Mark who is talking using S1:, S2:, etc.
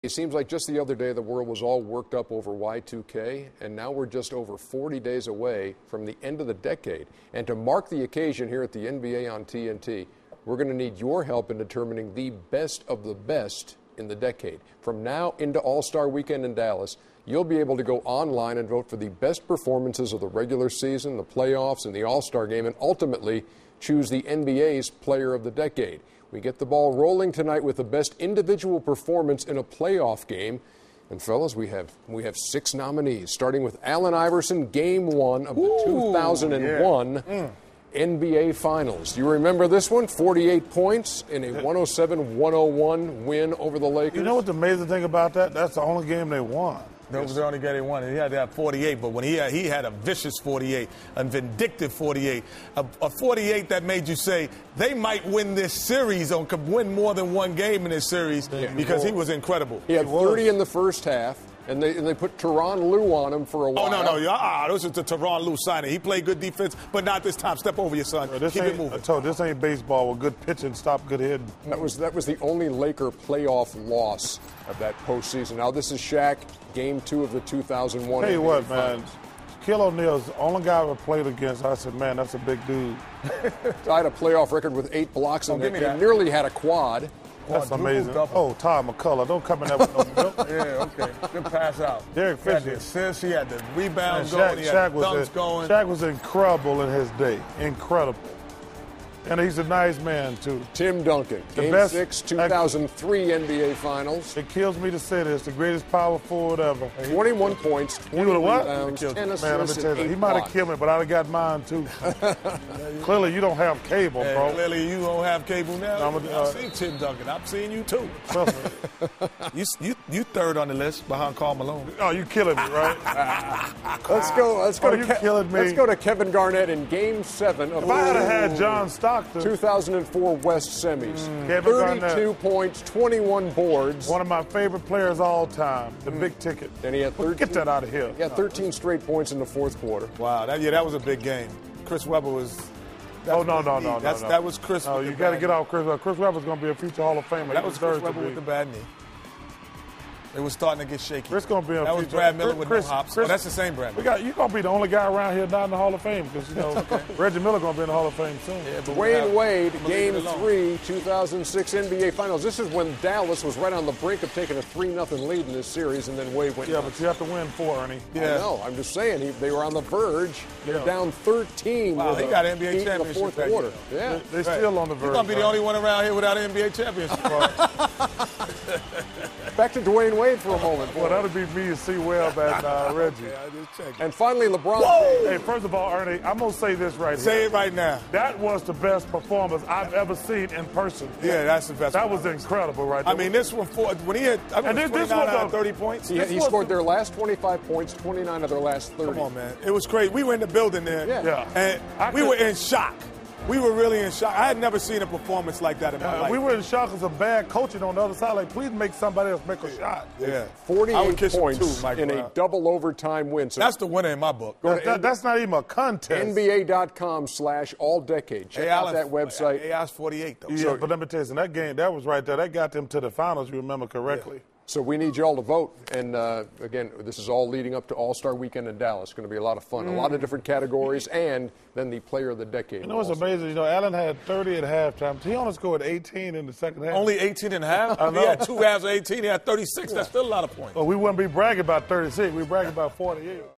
S1: It seems like just the other day the world was all worked up over Y2K, and now we're just over 40 days away from the end of the decade. And to mark the occasion here at the NBA on TNT, we're going to need your help in determining the best of the best in the decade. From now into All-Star Weekend in Dallas, you'll be able to go online and vote for the best performances of the regular season, the playoffs, and the All-Star game, and ultimately choose the NBA's Player of the Decade. We get the ball rolling tonight with the best individual performance in a playoff game. And, fellas, we have 6 nominees, starting with Allen Iverson, Game 1 of the 2001 NBA Finals. Do you remember this one? 48 points in a 107-101 win over the Lakers.
S2: You know what the amazing thing about that? That's the only game they won.
S3: That was the only game he won. He had to have 48, but when he had a vicious 48, a vindictive 48, a 48 that made you say they might win this series or could win more than one game in this series because he was incredible.
S1: He had 30 in the first half, and they put Tyronn Lue on him for a while.
S3: Oh, no. This is the Tyronn Lue signing. He played good defense, but not this time. Step over your son. Keep it moving.
S2: I told you, this ain't baseball with good pitching, stop good hitting.
S1: That was the only Laker playoff loss of that postseason. Now this is Shaq, Game 2 of the 2001
S2: Tell you
S1: NBA
S2: what,
S1: Finals.
S2: man. Shaquille O'Neal's the only guy I ever played against. I said, man, that's a big dude.
S1: I had a playoff record with 8 blocks in it. He nearly had a quad.
S2: That's amazing. Oh, Todd McCullough. Don't come in there with no milk.
S3: Yeah, okay. Good pass out.
S2: Derek Fisher.
S3: He had the assists, he had the rebounds going, he had
S2: Shaq
S3: the dunks going.
S2: Shaq was incredible in his day. Incredible. And he's a nice man, too.
S1: Tim Duncan, Game 6, 2003 NBA Finals.
S2: It kills me to say this, the greatest power forward ever.
S1: 21 points, 20 rebounds, 10 assists,
S2: man, let me tell you, he might have killed me, but I'd have got mine, too. Clearly, you don't have cable, bro.
S3: Clearly, you don't have cable now. I've seen Tim Duncan. I've seen you, too. you third on the list behind Karl Malone.
S2: Oh, you killing me, right?
S1: Let's go
S2: killing me.
S1: Let's go to Kevin Garnett in Game 7 of
S2: if I had had John Stockton.
S1: 2004 West Semis. 32
S2: Garnett.
S1: points, 21 boards.
S2: One of my favorite players all time, the big ticket.
S1: And he had 13,
S2: get that out of here.
S1: He had 13 straight points in the fourth quarter.
S3: Wow, that was a big game. Chris Webber was...
S2: No.
S3: That was Chris.
S2: No, you got to get off Chris Webber. Chris Webber's going to be a future Hall of Famer.
S3: That was Chris Webber with the bad knee. It was starting to get shaky.
S2: Chris going to be a
S3: that was Brad Miller with no hops. That's the same Brad Miller.
S2: You're going to be the only guy around here not in the Hall of Fame because, Reggie Miller going to be in the Hall of Fame soon.
S1: Yeah, Dwayne Wade, Game 3, 2006 NBA Finals. This is when Dallas was right on the brink of taking a 3-0 lead in this series, and then Wade went
S2: Yeah, but you have to win 4, Ernie.
S1: Yeah. I know. I'm just saying, they were on the verge. They're down 13.
S3: Wow, they got an NBA championship
S1: in the fourth quarter. Yeah.
S2: They're still on the verge.
S3: You're going to be the only one around here without an NBA championship.
S1: Back to Dwayne Wade for a moment.
S2: Well, that'll be me and C. Webb and Reggie.
S1: And finally, LeBron.
S2: Hey, first of all, Ernie, I'm going to say this right here.
S3: Say it right now.
S2: That was the best performance I've ever seen in person.
S3: Yeah, that's the best.
S2: That was incredible right there.
S3: I mean, this one, when he had 30 points.
S1: He scored their last 25 points, 29 of their last 30.
S3: Come on, man. It was crazy. We were in the building there.
S1: Yeah.
S3: And we were in shock. We were really in shock. I had never seen a performance like that in my life.
S2: We were in shock as a bad coaching on the other side. Like, please make somebody else make a shot.
S3: Yeah.
S1: 48 points in a double overtime win. So
S3: that's the winner in my book.
S2: That's not even a contest.
S1: NBA.com/all-decade. Check out that website.
S3: AI's 48, though.
S2: Yeah, but let me tell you, that game, that was right there. That got them to the finals, you remember correctly.
S1: Yeah. So we need you all to vote. And, again, this is all leading up to All-Star Weekend in Dallas. It's going to be a lot of fun. A lot of different categories, and then the Player of the Decade.
S2: You know what's amazing? Allen had 30 at halftime. He only scored 18 in the second half.
S3: Only 18 and a half? He had 2 halves of 18. He had 36. That's still a lot of points.
S2: Well, we wouldn't be bragging about 36. We'd be bragging about 48.